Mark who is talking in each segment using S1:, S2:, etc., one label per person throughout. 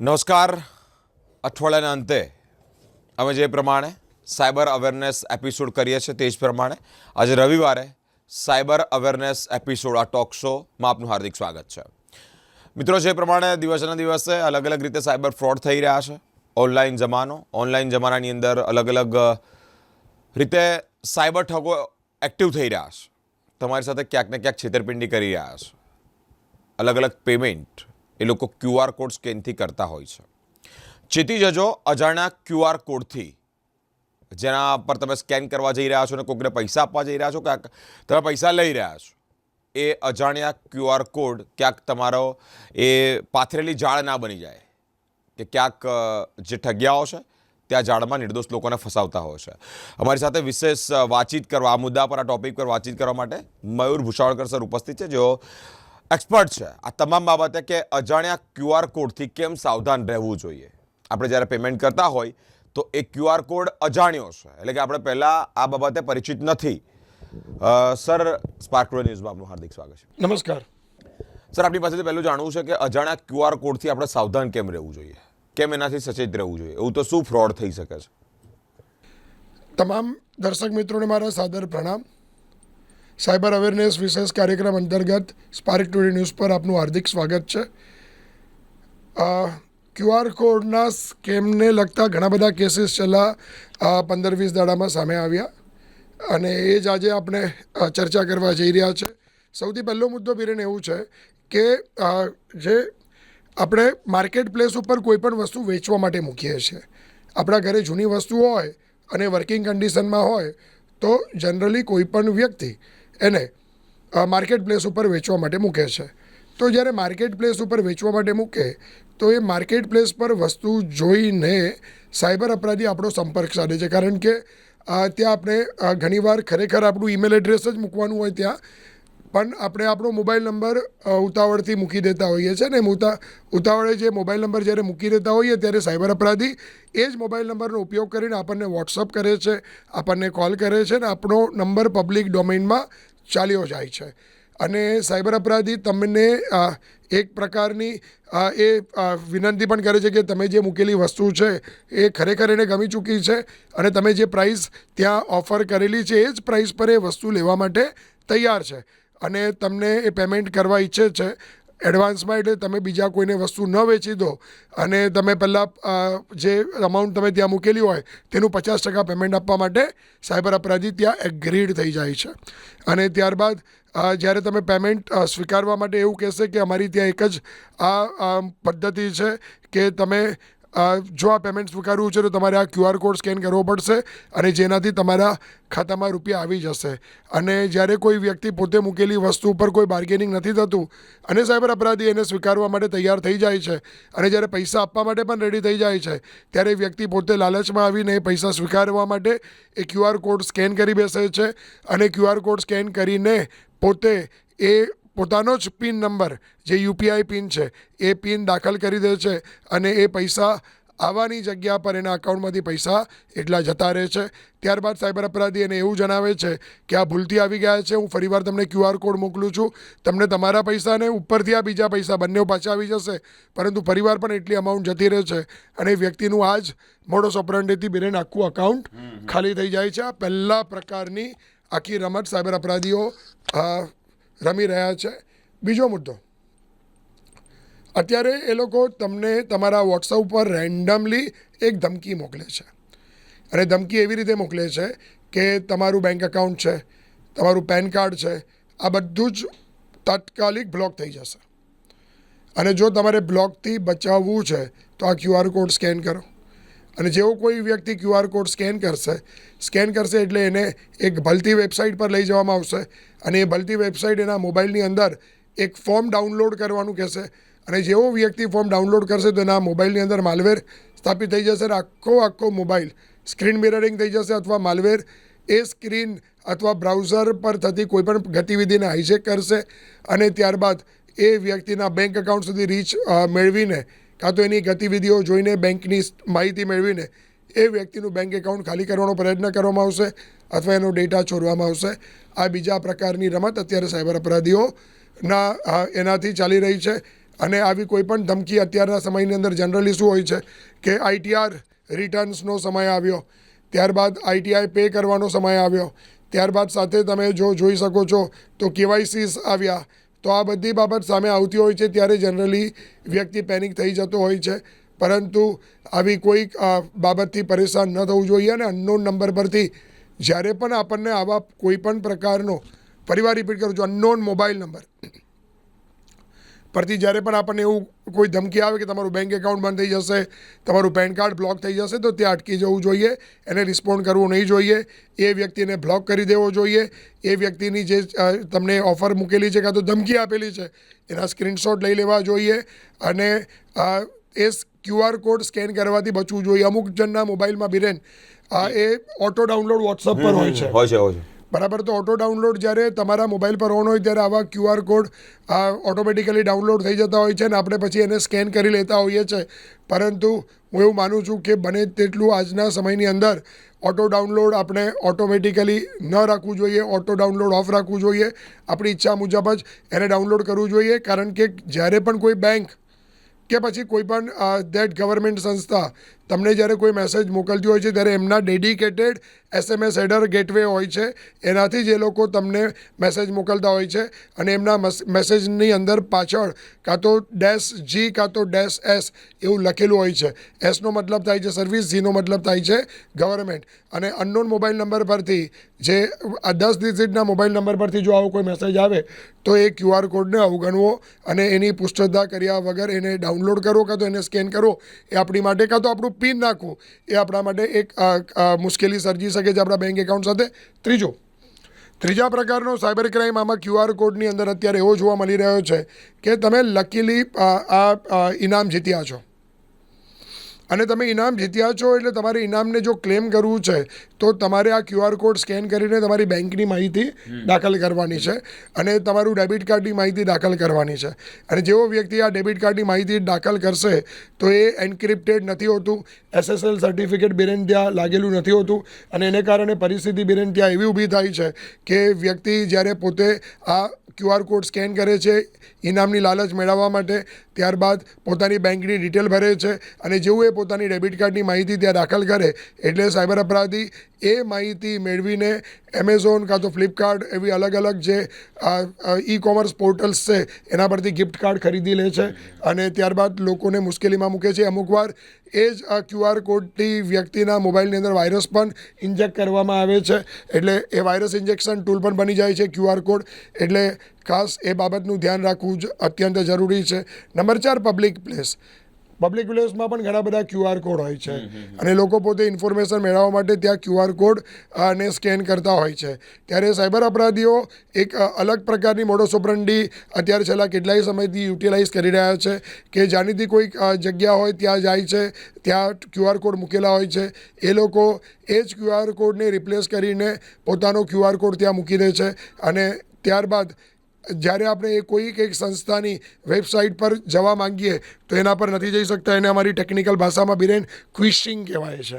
S1: નમસ્કાર. અઠવાડિયાના અંતે અમે જે પ્રમાણે સાયબર અવેરનેસ એપિસોડ કરીએ છીએ તે જ પ્રમાણે આજે રવિવારે સાયબર અવેરનેસ એપિસોડ આ ટોક શોમાં આપનું હાર્દિક સ્વાગત છે. મિત્રો, જે પ્રમાણે દિવસના દિવસે અલગ અલગ રીતે સાયબર ફ્રોડ થઈ રહ્યા છે. ઓનલાઈન જમાનાની અંદર અલગ અલગ રીતે સાયબર ઠગો એક્ટિવ થઈ રહ્યા છે. તમારી સાથે ક્યાંક ને ક્યાંક છેતરપિંડી કરી રહ્યા છે. અલગ અલગ પેમેન્ટ એ લોકો QR કોડ સ્કેનથી કરતા હોય છે. ચેતી જજો અજાણ્યા QR કોડથી, જેના પર તમે સ્કેન કરવા જઈ રહ્યા છો અને કોઈને પૈસા આપવા જઈ રહ્યા છો કે તમે પૈસા લઈ રહ્યા છો. એ અજાણ્યા QR કોડ ક્યાંક તમારો એ પાથરેલી જાળ ના બની જાય કે ક્યાંક જે ઠગ્યાઓ છે ત્યાં જાળમાં નિર્દોષ લોકોને ફસાવતા હોય છે. અમારી સાથે વિશેષ વાતચીત કરવા, આ મુદ્દા પર, આ ટોપિક પર વાતચીત કરવા માટે મયુર ભૂષાવળકર સર ઉપસ્થિત છે, જેઓ એક્સપર્ટ છે આ તમામ બાબતે કે અજાણ્યા QR કોડથી કેમ સાવધાન રહેવું જોઈએ. આપણે જ્યારે પેમેન્ટ કરતા હોય તો એ QR કોડ અજાણ્યો છે, એટલે કે આપણે પહેલાં આ બાબતે પરિચિત નથી. સર, સ્પાર્ક ટુડે ન્યૂઝમાં આપનું હાર્દિક સ્વાગત છે.
S2: નમસ્કાર
S1: સર, આપણી પાસેથી પહેલું જાણવું છે કે અજાણ્યા QR કોડથી આપણે સાવધાન કેમ રહેવું જોઈએ, કેમ એનાથી સચેત રહેવું જોઈએ? એવું તો શું ફ્રોડ થઈ શકે છે?
S2: તમામ દર્શક મિત્રોને મારા સાદર પ્રણામ. સાયબર અવેરનેસ વિશેષ કાર્યક્રમ અંતર્ગત સ્પાર્ક ટુડે ન્યૂઝ પર આપનું હાર્દિક સ્વાગત છે. QR કોડના સ્કેમને લગતા ઘણા બધા કેસીસ છેલ્લા 15-20 દાડામાં સામે આવ્યા અને એ જ આજે આપણે ચર્ચા કરવા જઈ રહ્યા છે. સૌથી પહેલો મુદ્દો બીરેન એવું છે કે જે આપણે માર્કેટ પ્લેસ ઉપર કોઈ પણ વસ્તુ વેચવા માટે મૂકીએ છીએ. આપણા ઘરે જૂની વસ્તુ હોય અને વર્કિંગ કન્ડિશનમાં હોય તો જનરલી કોઈ પણ વ્યક્તિ એને માર્કેટ પ્લેસ ઉપર વેચવા માટે મૂકે છે. તો જ્યારે માર્કેટ પ્લેસ ઉપર વેચવા માટે મૂકે તો એ માર્કેટ પ્લેસ પર વસ્તુ જોઈને સાયબર અપરાધી આપણો સંપર્ક સાધે છે. કારણ કે ત્યાં આપણે ઘણીવાર ખરેખર આપણું ઈમેલ એડ્રેસ જ મૂકવાનું હોય ત્યાં, પણ આપણે આપણો મોબાઈલ નંબર ઉતાવળથી મૂકી દેતા હોઈએ છીએ ને ઉતાવળે જે મોબાઈલ નંબર જ્યારે મૂકી દેતા હોઈએ ત્યારે સાયબર અપરાધી એ જ મોબાઈલ નંબરનો ઉપયોગ કરીને આપણને વોટ્સઅપ કરે છે, આપણને કોલ કરે છે ને આપણો નંબર પબ્લિક ડોમેઇનમાં ચાલ્યો જાય છે. અને સાયબર અપરાધી તમને એક પ્રકારની એ વિનંતી પણ કરે છે કે તમે જે મૂકેલી વસ્તુ છે એ ખરેખર એને ગમી ચૂકી છે અને તમે જે પ્રાઇસ ત્યાં ઓફર કરેલી છે એ જ પ્રાઇસ પર એ વસ્તુ લેવા માટે તૈયાર છે અને તમને એ પેમેન્ટ કરવા ઈચ્છે છે એડવાન્સમાં. એટલે તમે બીજા કોઈને વસ્તુ ન વેચી દો અને તમે પહેલાં જે અમાઉન્ટ તમે ત્યાં મૂકેલી હોય તેનું 50% પેમેન્ટ આપવા માટે સાયબર અપરાધી ત્યાં એગ્રીડ થઈ જાય છે. અને ત્યારબાદ જ્યારે તમે પેમેન્ટ સ્વીકારવા માટે એવું કહેશે કે અમારી ત્યાં એક જ આ પદ્ધતિ છે કે તમે જો આ પેમેન્ટ સ્વીકારવું છે તો તમારે આ QR કોડ સ્કેન કરવો પડશે અને જેનાથી તમારા ખાતામાં રૂપિયા આવી જશે. અને જ્યારે કોઈ વ્યક્તિ પોતે મૂકેલી વસ્તુ ઉપર કોઈ બાર્ગેનિંગ નથી થતું અને સાયબર અપરાધી એને સ્વીકારવા માટે તૈયાર થઈ જાય છે અને જ્યારે પૈસા આપવા માટે પણ રેડી થઈ જાય છે ત્યારે વ્યક્તિ પોતે લાલચમાં આવીને એ પૈસા સ્વીકારવા માટે એ QR કોડ સ્કેન કરી બેસે છે અને QR કોડ સ્કેન કરીને પોતે એ પોતાનો જ પિન નંબર, જે UPI પિન છે એ પિન દાખલ કરી દે છે અને એ પૈસા આવવાની જગ્યા પર એના અકાઉન્ટમાંથી પૈસા એટલા જતા રહે છે. ત્યારબાદ સાયબર અપરાધી એને એવું જણાવે છે કે આ ભૂલથી આવી ગયા છે, હું ફરીવાર તમને QR કોડ મોકલું છું, તમને તમારા પૈસા ને ઉપરથી આ બીજા પૈસા બંને પાછા આવી જશે, પરંતુ ફરીવાર પણ એટલી અમાઉન્ટ જતી રહે છે અને વ્યક્તિનું આ જ મોડસ ઓપરન્ડીથી બેન આખું અકાઉન્ટ ખાલી થઈ જાય છે. આ પહેલા પ્રકારની આખી રમત સાયબર અપરાધીઓ રમી રહ્યા છે. બીજો મુદ્દો, અત્યારે એ લોકો તમને તમારા વોટ્સઅપ પર રેન્ડમલી એક ધમકી મોકલે છે અને ધમકી એવી રીતે મોકલે છે કે તમારું બેંક એકાઉન્ટ છે, તમારું પેન કાર્ડ છે, આ બધું જ તાત્કાલિક બ્લોક થઈ જશે અને જો તમારે બ્લોકથી બચાવવું છે તો આ QR કોડ સ્કેન કરો. અને જેવો કોઈ વ્યક્તિ QR કોડ સ્કેન કરશે એટલે એને એક ભલતી વેબસાઇટ પર લઈ જવામાં આવશે અને એ ભલતી વેબસાઇટ એના મોબાઈલની અંદર એક ફોર્મ ડાઉનલોડ કરવાનું કહેશે અને જેવો વ્યક્તિ ફોર્મ ડાઉનલોડ કરશે તો એના મોબાઈલની અંદર માલવેર સ્થાપિત થઈ જશે અને આખો મોબાઈલ સ્ક્રીન મિરરિંગ થઈ જશે અથવા માલવેર એ સ્ક્રીન અથવા બ્રાઉઝર પર થતી કોઈપણ ગતિવિધિને હાઇજેક કરશે અને ત્યારબાદ એ વ્યક્તિના બેંક એકાઉન્ટ સુધી રીચ મેળવીને કાં તો એની ગતિવિધિઓ જોઈને બેંકની માહિતી મેળવીને એ વ્યક્તિનું બેંક એકાઉન્ટ ખાલી કરવાનો પ્રયત્ન કરવામાં આવશે અથવા એનો ડેટા ચોરવામાં આવશે. આ બીજા પ્રકારની રમત અત્યારે સાયબર અપરાધીઓના એનાથી ચાલી રહી છે અને આવી કોઈ પણ ધમકી અત્યારના સમયની અંદર જનરલી શું હોય છે કે ITR રિટર્ન્સનો સમય આવ્યો, ત્યારબાદ ITI પે કરવાનો સમય આવ્યો, ત્યારબાદ સાથે તમે જો જોઈ શકો છો તો KYCs આવ્યા. તો આ બધી બાબત સામે આવતી હોય છે ત્યારે જનરલી વ્યક્તિ પેનિક થઈ જતો હોય છે. પરંતુ આવી કોઈ બાબતથી પરેશાન ન થવું જોઈએ. અને અનનોન નંબર પરથી જ્યારે પણ આપણને આવા કોઈ પણ પ્રકારનો, ફરીવાર રિપીટ કરું છું, અનનોન મોબાઈલ નંબર પરથી જ્યારે પણ આપણને એવું કોઈ ધમકી આવે કે તમારું બેંક એકાઉન્ટ બંધ થઈ જશે, તમારું પેન કાર્ડ બ્લોક થઈ જશે, તો ત્યાં અટકી જવું જોઈએ. એને રિસ્પોન્ડ કરવું નહીં જોઈએ. એ વ્યક્તિને બ્લોક કરી દેવો જોઈએ. એ વ્યક્તિની જે તમને ઓફર મૂકેલી છે કાં તો ધમકી આપેલી છે એના સ્ક્રીનશોટ લઈ લેવા જોઈએ. અને એ QR કોડ સ્કેન કરવાથી બચવું જોઈએ. અમુક જણના મોબાઈલમાં બિરેન એ ઓટો ડાઉનલોડ WhatsApp પર હોય છે. બરાબર. તો ઓટો ડાઉનલોડ જ્યારે તમારા મોબાઈલ પર ઓન હોય ત્યારે આવા QR કોડ ઓટોમેટિકલી ડાઉનલોડ થઈ જતા હોય છે અને આપણે પછી એને સ્કેન કરી લેતા હોઈએ છીએ. પરંતુ હું એવું માનું છું કે બને તેટલું આજના સમયની અંદર ઓટો ડાઉનલોડ આપણે ઓટોમેટિકલી ન રાખવું જોઈએ. ઓટો ડાઉનલોડ ઓફ રાખવું જોઈએ. આપણી ઈચ્છા મુજબ જ એને ડાઉનલોડ કરવું જોઈએ. કારણ કે જ્યારે પણ કોઈ બેંક કે પછી કોઈ પણ દેટ ગવર્મેન્ટ સંસ્થા તમને જ્યારે કોઈ મેસેજ મોકલતી હોય છે ત્યારે એમના ડેડિકેટેડ SMS હેડર ગેટવે હોય છે. એનાથી જ એ લોકો તમને મેસેજ મોકલતા હોય છે. અને એમના મેસેજની અંદર પાછળ કાં તો -G કાં તો -S એવું લખેલું હોય છે. એસનો મતલબ થાય છે સર્વિસ, જીનો મતલબ થાય છે ગવર્મેન્ટ. અને અનનોન મોબાઈલ નંબર પરથી જે 10 ડિજિટના મોબાઈલ નંબર પરથી જો આવો કોઈ મેસેજ આવે તો એ QR કોડને અવગણવો અને એની પુષ્ટતા કર્યા વગર એને ડાઉનલોડ કરો કાં તો એને સ્કેન કરો. એ આપણી માટે, કાં તો આપણું પિન નાખવું એ આપણા માટે એક મુશ્કેલી સર્જી શકે છે આપણા બેંક એકાઉન્ટ સાથે. ત્રીજા પ્રકારનો સાયબર ક્રાઇમ આમાં QR કોડની અંદર અત્યારે એવો જોવા મળી રહ્યો છે કે તમે લકીલી ઇનામ જીત્યા છો અને તમે ઇનામ જીત્યા છો એટલે તમારે ઇનામને જો ક્લેમ કરવું છે તો તમારે આ QR કોડ સ્કેન કરીને તમારી બેંકની માહિતી દાખલ કરવાની છે અને તમારું ડેબિટ કાર્ડની માહિતી દાખલ કરવાની છે. અને જેવો વ્યક્તિ આ ડેબિટ કાર્ડની માહિતી દાખલ કરશે તો એ એન્ક્રિપ્ટેડ નથી હોતું. SSL સર્ટિફિકેટ બિરેન ત્યાં લાગેલું નથી હોતું અને એને કારણે પરિસ્થિતિ બિરેન ત્યાં એવી ઊભી થાય છે કે વ્યક્તિ જ્યારે પોતે આ QR કોડ સ્કેન કરે છે ઇનામની લાલચ મેળવવા માટે, ત્યારબાદ પોતાની બેંકની ડિટેલ ભરે છે અને જેવું એ પોતાની ડેબિટ કાર્ડની માહિતી ત્યાં દાખલ કરે એટલે સાયબર અપરાધી એ માહિતી મેળવીને એમેઝોન કાં તો ફ્લિપકાર્ટ એવી અલગ અલગ જે ઈ-કોમર્સ પોર્ટલ્સ છે એના પરથી ગિફ્ટ કાર્ડ ખરીદી લે છે અને ત્યારબાદ લોકોને મુશ્કેલીમાં મૂકે છે. અમુકવાર એ જ QR કોડથી વ્યક્તિના મોબાઈલની અંદર વાયરસ પણ ઇન્જેક્ટ કરવામાં આવે છે. એટલે એ વાયરસ ઇન્જેક્શન ટૂલ પણ બની જાય છે QR કોડ. એટલે ખાસ એ બાબતનું ધ્યાન રાખવું જ અત્યંત જરૂરી છે. Number 4, public place. પબ્લિક પ્લેસમાં પણ ઘણા બધા QR કોડ હોય છે અને લોકો પોતે ઇન્ફોર્મેશન મેળવવા માટે ત્યાં QR કોડ ને સ્કેન કરતા હોય છે. ત્યારે સાયબર અપરાધીઓ એક અલગ પ્રકારની મોડસ ઓપરન્ડી અત્યારે છેલ્લા કેટલાય સમયથી યુટિલાઇઝ કરી રહ્યા છે કે જાણીતી કોઈક જગ્યા હોય ત્યાં જાય છે, ત્યાં QR કોડ મૂકેલા હોય છે. એ લોકો એ જ QR કોડને રિપ્લેસ કરીને પોતાનો QR કોડ ત્યાં મૂકી દે છે અને ત્યારબાદ જ્યારે આપણે કોઈક એક સંસ્થાની વેબસાઇટ પર જવા માંગીએ તો એના પર નથી જઈ શકતા. એને અમારી ટેકનિકલ ભાષામાં બિરેન ક્વિશિંગ કહેવાય છે.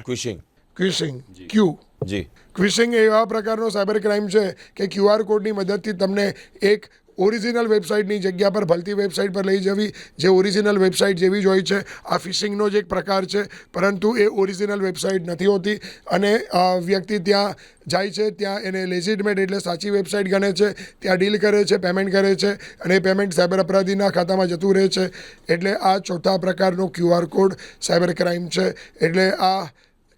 S2: ક્વિશિંગ એવા પ્રકારનો સાયબર ક્રાઇમ છે કે QR કોડની મદદથી તમને એક ઓરિજિનલ વેબસાઇટની જગ્યા પર ભલતી વેબસાઇટ પર લઈ જવી જે ઓરિજિનલ વેબસાઇટ જેવી જ હોય છે. આ ફિશિંગનો જ એક પ્રકાર છે પરંતુ એ ઓરિજિનલ વેબસાઇટ નથી હોતી અને વ્યક્તિ ત્યાં જાય છે, ત્યાં એને લેજિટમેટ એટલે સાચી વેબસાઇટ ગણે છે, ત્યાં ડીલ કરે છે, પેમેન્ટ કરે છે અને એ પેમેન્ટ સાયબર અપરાધીના ખાતામાં જતું રહે છે. એટલે આ ચોથા પ્રકારનો QR કોડ સાયબર ક્રાઇમ છે. એટલે આ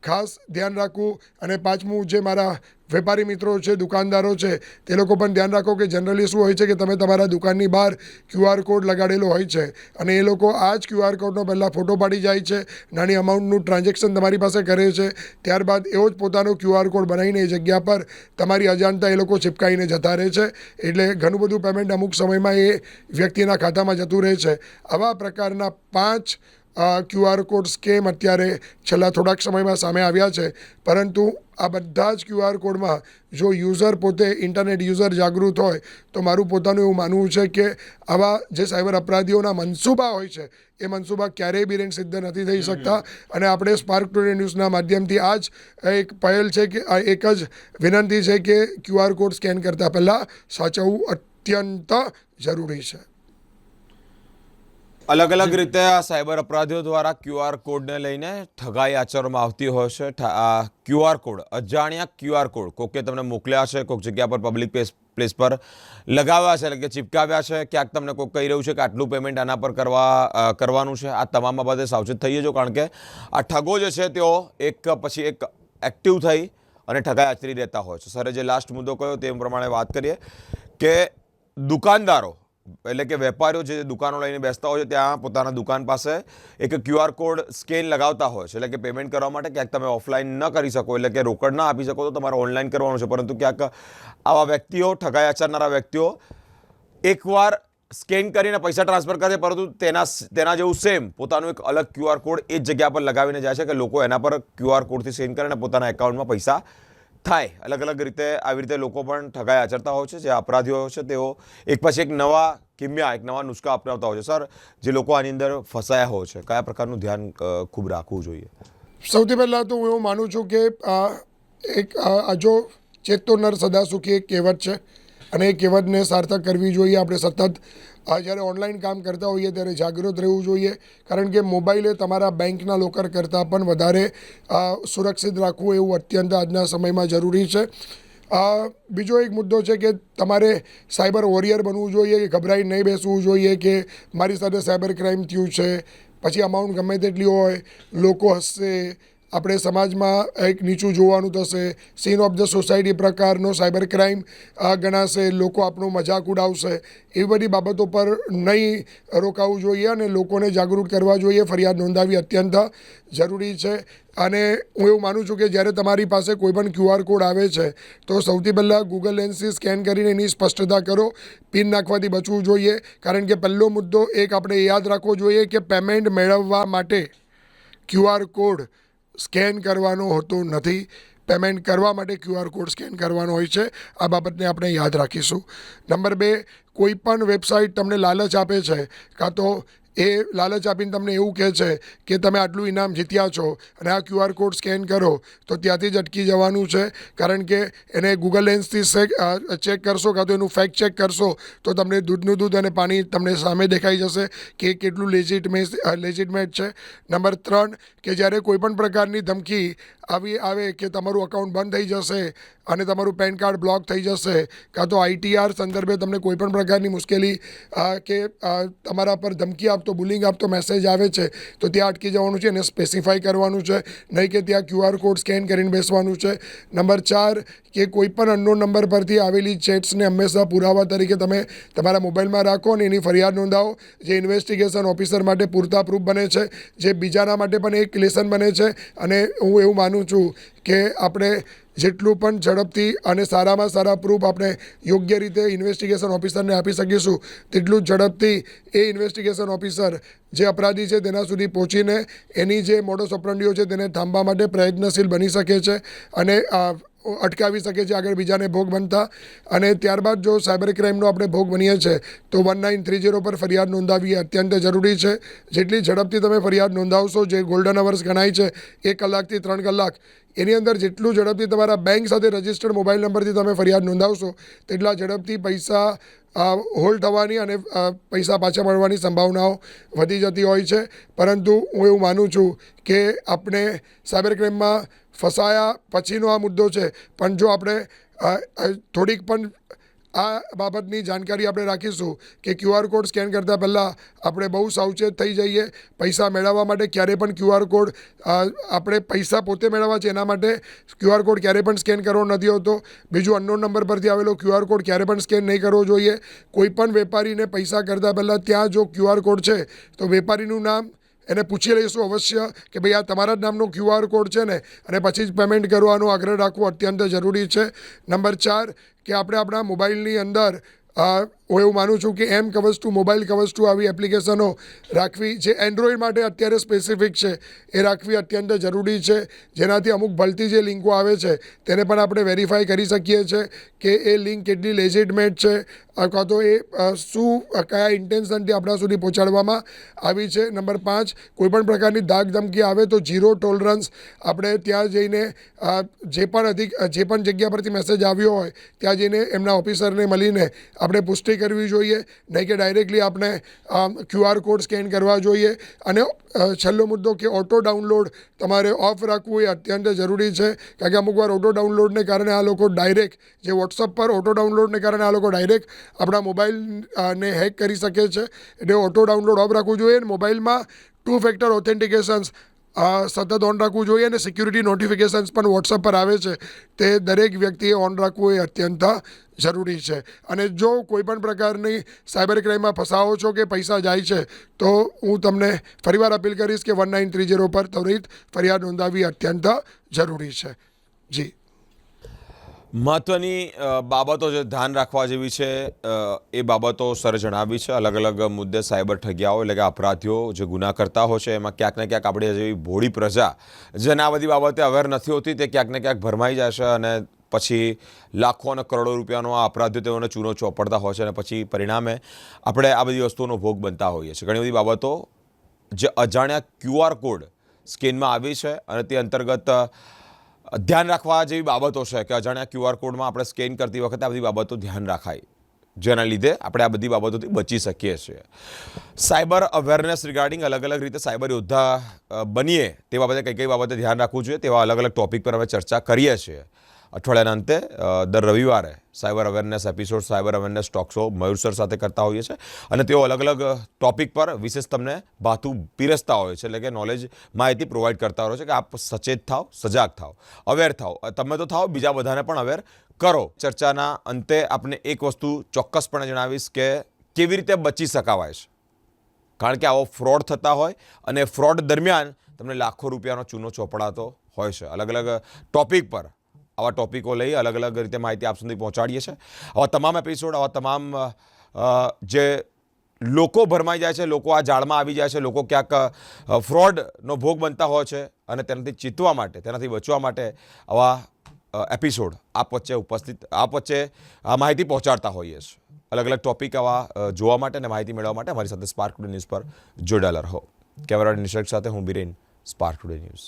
S2: ખાસ ધ્યાન રાખવું. અને પાંચમું, જે મારા વેપારી મિત્રો છે, દુકાનદારો છે, તે લોકો પણ ધ્યાન રાખો કે જનરલી શું હોય છે કે તમે તમારા દુકાનની બહાર QR કોડ લગાડેલો હોય છે અને એ લોકો આ જ QR કોડનો પહેલાં ફોટો પાડી જાય છે, નાની અમાઉન્ટનું ટ્રાન્ઝેક્શન તમારી પાસે કરે છે, ત્યારબાદ એવો જ પોતાનો QR કોડ બનાવીને એ જગ્યા પર તમારી અજાણતા એ લોકો ચિપકાઈને જતા રહે છે. એટલે ઘણું બધું પેમેન્ટ અમુક સમયમાં એ વ્યક્તિના ખાતામાં જતું રહે છે. આવા પ્રકારના 5 QR કોડ સ્કેમ અત્યારે છેલ્લા થોડાક સમયમાં સામે આવ્યા છે. પરંતુ આ બધા જ QR કોડમાં જો યુઝર પોતે ઇન્ટરનેટ યુઝર જાગૃત હોય તો મારું પોતાનું એવું માનવું છે કે આવા જે સાયબર અપરાધીઓના મનસૂબા હોય છે એ મનસૂબા ક્યારેય બિરેન સિદ્ધ નથી થઈ શકતા. અને આપણે સ્પાર્ક ટુડે ન્યૂઝના માધ્યમથી આ જ એક પહેલ છે કે એક જ વિનંતી છે કે QR કોડ સ્કેન કરતાં પહેલાં સાચવવું અત્યંત જરૂરી છે.
S1: અલગ અલગ રીતે આ સાયબર અપરાધીઓ દ્વારા ક્યુઆર કોડને લઈને ઠગાઈ આચરવામાં આવતી હોય છે. આ ક્યુઆર કોડ, અજાણ્યા ક્યુઆર કોડ કોકે તમને મોકલ્યા છે, કોઈક જગ્યા પર પબ્લિક પ્લેસ પર લગાવ્યા છે, એટલે કે ચિપકાવ્યા છે, ક્યાંક તમને કોઈક કહી રહ્યું છે કે આટલું પેમેન્ટ આના પર કરવાનું છે. આ તમામ બાબતે સાવચેત થઈએ જો, કારણ કે આ ઠગો જે છે તેઓ એક પછી એક એક્ટિવ થઈ અને ઠગાઈ આચરી રહેતા હોય છે. સરે જે લાસ્ટ મુદ્દો કહ્યો તે પ્રમાણે વાત કરીએ કે દુકાનદારો એટલે કે વેપારીઓ જે દુકાનો લઈને બેસતા હોય છે ત્યાં પોતાના દુકાન પાસે એક ક્યુઆર કોડ સ્કેન લગાવતા હોય છે. એટલે કે પેમેન્ટ કરવા માટે ક્યાંક તમે ઓફલાઈન ન કરી શકો, એટલે કે રોકડ ના આપી શકો, તો તમારે ઓનલાઈન કરવાનું છે. પરંતુ ક્યાંક આવા વ્યક્તિઓ, ઠગાઈ આચરનારા વ્યક્તિઓ એકવાર સ્કેન કરીને પૈસા ટ્રાન્સફર કરે, પરંતુ તેના જેવું સેમ પોતાનું એક અલગ ક્યુઆર કોડ એ જ જગ્યા પર લગાવીને જાય છે કે લોકો એના પર ક્યુઆર કોડથી સ્કેન કરે અને પોતાના એકાઉન્ટમાં પૈસા થાય. અલગ અલગ રીતે આવી રીતે લોકો પણ ઠગાઈ આચરતા હોય છે. જે અપરાધીઓ હોય છે તેઓ એક પછી એક નવા કિમ્યા, એક નવા નુસ્ખા અપનાવતા હોય છે. સર, જે લોકો આની અંદર ફસાયા હોય છે, કયા પ્રકારનું ધ્યાન ખૂબ રાખવું જોઈએ?
S2: સૌથી પહેલાં તો હું એવું માનું છું કે આ જો ચેતો નર સદા સુખી એક કહેવત છે, અને એ કહેવતને સાર્થક કરવી જોઈએ. આપણે સતત જ્યારે ઓનલાઈન કામ કરતા હોઈએ ત્યારે જાગૃત રહેવું જોઈએ, કારણ કે મોબાઈલ એ તમારા બેંકના લોકર કરતાં પણ વધારે સુરક્ષિત રાખવું એવું અત્યંત આજના સમયમાં જરૂરી છે. બીજો એક મુદ્દો છે કે તમારે સાયબર વોરિયર બનવું જોઈએ, કે ગભરાઈ નહીં બેસવું જોઈએ કે મારી સાથે સાયબર ક્રાઇમ થયું છે, પછી અમાઉન્ટ ગમે તેટલી હોય, લોકો હસશે, આપણે સમાજમાં એક નીચું જોવાનું થશે, સીન ઓફ ધ સોસાયટી પ્રકારનો સાયબર ક્રાઇમ ગણાશે, લોકો આપણું મજાક ઉડાવશે. એવી બધી બાબતો પર નહીં રોકાવું જોઈએ અને લોકોને જાગૃત કરવા જોઈએ. ફરિયાદ નોંધાવવી અત્યંત જરૂરી છે. અને હું એવું માનું છું કે જ્યારે તમારી પાસે કોઈ પણ ક્યુઆર કોડ આવે છે તો સૌથી પહેલાં ગૂગલ લેન્સથી સ્કેન કરીને એની સ્પષ્ટતા કરો. પિન નાખવાથી બચવું જોઈએ, કારણ કે પહેલો મુદ્દો એક આપણે યાદ રાખવો જોઈએ કે પેમેન્ટ મેળવવા માટે ક્યુઆર કોડ સ્કેન કરવાનો હોતો નથી. પેમેન્ટ કરવા માટે ક્યુઆર કોડ સ્કેન કરવાનો હોય છે. આ બાબતને આપણે યાદ રાખીશું. નંબર 2, કોઈ પણ વેબસાઇટ તમને લાલચ આપે છે, કાં તો એ લાલચ આપીને તમને એવું કહે છે કે તમે આટલું ઇનામ જીત્યા છો અને આ ક્યુઆર કોડ સ્કેન કરો, તો ત્યાંથી જ અટકી જવાનું છે. કારણ કે એને ગૂગલ લેન્સથી ચેક કરશો, કાં તો એનું ફેક્ટ ચેક કરશો, તો તમને દૂધનું દૂધ અને પાણી તમને સામે દેખાઈ જશે કે એ કેટલું લેજિટમેટ છે. નંબર 3, કે જ્યારે કોઈ પણ પ્રકારની ધમકી આવે કે તમારું અકાઉન્ટ બંધ થઈ જશે અને તમારું પેન કાર્ડ બ્લોક થઈ જશે, કાં તો ITR સંદર્ભે તમને કોઈ પણ પ્રકારની મુશ્કેલી કે તમારા પર ધમકી આપતો, બુલિંગ આપતો મેસેજ આવે છે, તો ત્યાં અટકી જવાનું છે. એને સ્પેસિફાઈ કરવાનું છે, નહીં કે ત્યાં ક્યુઆર કોડ સ્કેન કરીને બેસવાનું છે. નંબર 4, કે કોઈ પણ અનનોન નંબર પરથી આવેલી ચેટ્સને હંમેશા પુરાવા તરીકે તમે તમારા મોબાઈલમાં રાખો અને એની ફરિયાદ નોંધાવો. જે ઇન્વેસ્ટિગેશન ઓફિસર માટે પૂરતા પ્રૂફ બને છે, જે બીજાના માટે પણ એક લેસન બને છે. અને હું એવું માનું છું કે આપણે જેટલું પણ ઝડપથી અને સારામાં સારા પ્રૂફ આપણે યોગ્ય રીતે ઇન્વેસ્ટિગેશન ઓફિસરને આપી શકીશું, તેટલું જ ઝડપથી એ ઇન્વેસ્ટિગેશન ઓફિસર જે અપરાધી છે તેના સુધી પહોંચીને એની જે મોડસ ઓપરન્ડીઓ છે તેને થાંભવા માટે પ્રયત્નશીલ બની શકે છે અને અટકાવી શકે છે આગળ બીજાને ભોગ બનતા. અને ત્યારબાદ જો સાયબર ક્રાઇમનો આપણે ભોગ બનીએ છીએ તો 1930 પર ફરિયાદ નોંધાવવી અત્યંત જરૂરી છે. જેટલી ઝડપથી તમે ફરિયાદ નોંધાવશો, જે ગોલ્ડન અવર્સ ગણાય છે 1 કલાકથી 3 કલાક, એની અંદર જેટલું ઝડપથી તમારા બેંક સાથે રજિસ્ટર્ડ મોબાઈલ નંબરથી તમે ફરિયાદ નોંધાવશો, તેટલા ઝડપથી પૈસા હોલ્ડ થવાની અને પૈસા પાછા મળવાની સંભાવનાઓ વધી જતી હોય છે. પરંતુ હું એવું માનું છું કે આપણે સાયબર ક્રાઇમમાં ફસાયા પછીનો આ મુદ્દો છે, પણ જો આપણે થોડીક પણ આ બાબતની જાણકારી આપણે રાખીશું કે ક્યુઆર કોડ સ્કેન કરતાં પહેલાં આપણે બહુ સાવચેત થઈ જઈએ. પૈસા મેળવવા માટે ક્યારેય પણ ક્યુઆર કોડ, આપણે પૈસા પોતે મેળવવા છે એના માટે ક્યુઆર કોડ ક્યારેય પણ સ્કેન કરવો નથી હોતો. બીજું, અનનોન નંબર પરથી આવેલો ક્યુઆર કોડ ક્યારે પણ સ્કેન નહીં કરવો જોઈએ. કોઈ પણ વેપારીને પૈસા કરતાં પહેલાં ત્યાં જો ક્યુઆર કોડ છે તો વેપારીનું નામ એને પૂછી લઈશું અવશ્ય કે ભાઈ આ તમારા જ નામનો ક્યુઆર કોડ છે ને, અને પછી જ પેમેન્ટ કરવાનો આગ્રહ રાખવો અત્યંત જરૂરી છે. નંબર 4, કે આપણે આપણા મોબાઈલની અંદર હું એવું માનું છું કે M-Cover2, મોબાઈલ Cover2 આવી એપ્લિકેશનો રાખવી, જે એન્ડ્રોઈડ માટે અત્યારે સ્પેસિફિક છે, એ રાખવી અત્યંત જરૂરી છે. જેનાથી અમુક ભલતી જે લિંકો આવે છે તેને પણ આપણે વેરીફાઈ કરી શકીએ છીએ કે એ લિંક કેટલી લેજિટમેટ છે, અથવા તો એ કયા ઇન્ટેન્શનથી આપણા સુધી પહોંચાડવામાં આવી છે. નંબર 5, કોઈપણ પ્રકારની ધાક ધમકી આવે તો 0 ટોલરન્સ આપણે ત્યાં જઈને જે પણ જગ્યા પરથી મેસેજ આવ્યો હોય ત્યાં જઈને એમના ઓફિસરને મળીને આપણે પુષ્ટિ કરવી જોઈએ, નહીં કે ડાયરેક્ટલી આપણે QR કોડ સ્કેન કરવા જોઈએ. અને છેલ્લો મુદ્દો કે ઓટો ડાઉનલોડ તમારે ઓફ રાખવું એ અત્યંત જરૂરી છે, કારણ કે અમુક વાર ઓટો ડાઉનલોડને કારણે આ લોકો ડાયરેક્ટ જે વોટ્સઅપ પર ઓટો ડાઉનલોડને કારણે આ લોકો ડાયરેક્ટ આપણા મોબાઈલને હેક કરી શકે છે. એટલે ઓટો ડાઉનલોડ ઓફ રાખવું જોઈએ. મોબાઈલમાં 2 ફેક્ટર ઓથેન્ટિકેશન્સ સતત ઓન રાખવું જોઈએ, અને સિક્યુરિટી નોટિફિકેશન્સ પણ વોટ્સઅપ પર આવે છે તે દરેક વ્યક્તિએ ઓન રાખવું એ અત્યંત જરૂરી છે. અને જો કોઈ પણ પ્રકારની સાયબર ક્રાઇમમાં ફસાવો છો કે પૈસા જાય છે તો હું તમને ફરીવાર અપીલ કરીશ કે 1930 પર ત્વરિત ફરિયાદ નોંધાવવી અત્યંત જરૂરી છે. જી.
S1: મહત્વની બાબતો જે ધ્યાન રાખવા જેવી છે એ બાબતો સર જણાવી છે. અલગ અલગ મુદ્દે સાયબર ઠગિયાઓ એટલે કે અપરાધીઓ જે ગુના કરતા હોય છે એમાં ક્યાંક ને ક્યાંક આપણી જેવી ભોળી પ્રજા જેને આ બધી બાબતે અવેર નથી હોતી તે ક્યાંક ને ક્યાંક ભરમાઈ જાય છે, અને પછી લાખો અને કરોડો રૂપિયાનો આ અપરાધીઓ તેઓને ચૂનો ચોપડતા હોય છે, અને પછી પરિણામે આપણે આ બધી વસ્તુઓનો ભોગ બનતા હોઈએ છીએ. ઘણી બધી બાબતો જે અજાણ્યા QR કોડ સ્કેનમાં આવી છે, અને તે અંતર્ગત ધ્યાન રાખવા જેવી બાબતો છે કે અજાણ્યા QR કોડમાં આપણે સ્કેન કરતી વખતે આ બધી બાબતો ધ્યાન રાખાય, જેના લીધે આપણે આ બધી બાબતોથી બચી શકીએ છીએ. સાયબર અવેરનેસ રિગાર્ડિંગ અલગ અલગ રીતે સાયબર યોદ્ધા બનીએ તે બાબતે કઈ કઈ બાબતે ધ્યાન રાખવું જોઈએ તેવા અલગ અલગ ટોપિક પર અમે ચર્ચા કરીએ છીએ. અઠવાડિયાના અંતે દર રવિવારે cyber awareness episode, cyber awareness talk show Mayur sir સાથે કરતા હોઈએ છીએ, અને તેઓ અલગ અલગ ટોપિક પર વિશેષ તમને ભાતું પીરસતા હોય છે, એટલે કે નોલેજ માહિતી પ્રોવાઈડ કરતા હોય છે કે આપ સચેત થાઓ, સજાગ થાઓ, અવેર થાઓ. તમે તો થાઓ, બીજા બધાને પણ અવેર કરો. ચર્ચાના અંતે આપને એક વસ્તુ ચોક્કસપણે જણાવીશ કે કેવી રીતે બચી શકાવાય છે, કારણ કે આવો ફ્રોડ થતા હોય અને ફ્રોડ દરમિયાન તમને લાખો રૂપિયાનો ચૂનો ચોપડાતો હોય છે. અલગ અલગ ટોપિક પર આવા ટોપિકો લઈ અલગ અલગ રીતે માહિતી આપ સુધી પહોંચાડીએ છીએ. આવા તમામ એપિસોડ, આવા તમામ જે લોકો ભરમાઈ જાય છે, લોકો આ જાળમાં આવી જાય છે, લોકો ક્યાંક ફ્રોડનો ભોગ બનતા હોય છે, અને તેનાથી ચીતવા માટે, તેનાથી બચવા માટે આવા એપિસોડ આપ વચ્ચે આ માહિતી પહોંચાડતા હોઈએ છીએ. અલગ અલગ ટોપિક આવા જોવા માટે અને માહિતી મેળવવા માટે અમારી સાથે સ્પાર્ક ટુડે ન્યૂઝ પર જોડાયેલા રહો. કેમેરા નિષર્ગ સાથે હું બિરેન, સ્પાર્ક ટુડે ન્યૂઝ.